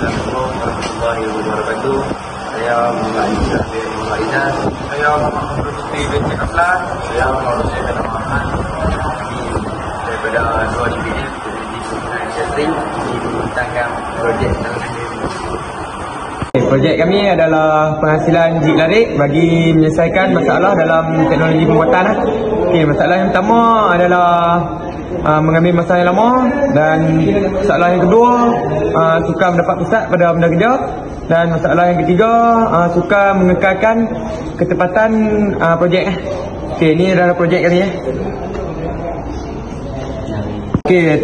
Assalamualaikum warahmatullahi wabarakatuh. Saya Muhammad Izzah bin Muhammad Izzah. Saya Muhammad Lutfi bin Aflan. Saya Muhammad Hussein bin Muhammad daripada luar DPM di membentangkan projek Projek kami adalah penghasilan jig larik bagi menyelesaikan masalah dalam teknologi pembuatan. Masalah yang pertama adalah mengambil masa yang lama, dan masalah yang kedua sukar mendapat pusat pada benda kerja, dan masalah yang ketiga sukar mengekalkan ketepatan projek. Ini adalah projek kami.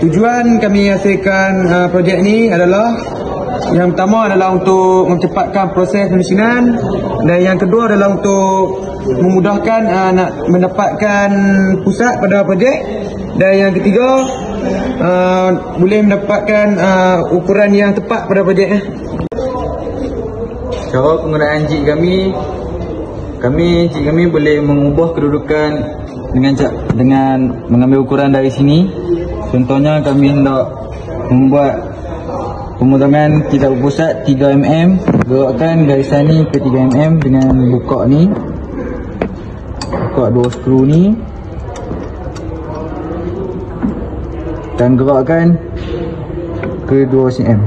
Tujuan kami hasilkan projek ni adalah, yang pertama adalah untuk memcepatkan proses pemesinan, dan yang kedua adalah untuk memudahkan nak mendapatkan pusat pada projek, dan yang ketiga boleh mendapatkan ukuran yang tepat pada projek. Cara penggunaan jig kami boleh mengubah kedudukan dengan mengambil ukuran dari sini. Contohnya kami hendak membuat pemotongan tidak berpusat 3 mm, gerakkan garisan ni ke 3 mm dengan buka ni, buka dua skru ni, dan gerakkan ke 2 cm.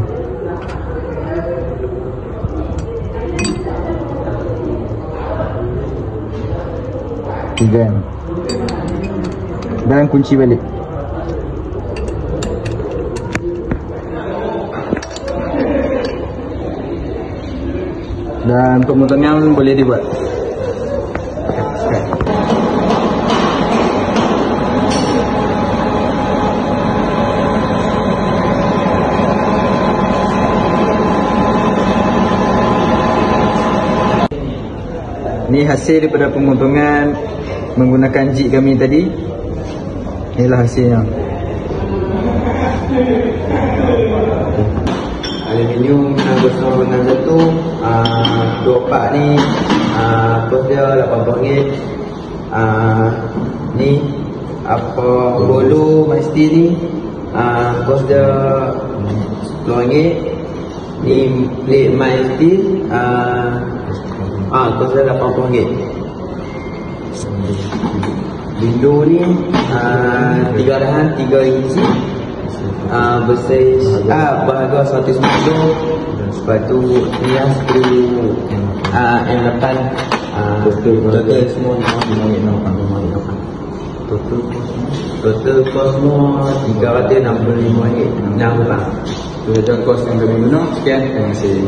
Dan kunci balik. Dan pemotongan boleh dibuat. Ini hasil daripada pemotongan menggunakan jig kami tadi. Inilah hasilnya. Aluminium 6061 24 ni kos dia RM80. Ni apa bolu my steel ni kos dia RM10. Ni plate my steel kos dia RM80. Window ni 3 dahan 3 inci, berharga 190. Lepas tu hias tu M8 total semua total kos semua RM365. Itu saja kos yang kami guna. Sekian, terima kasih.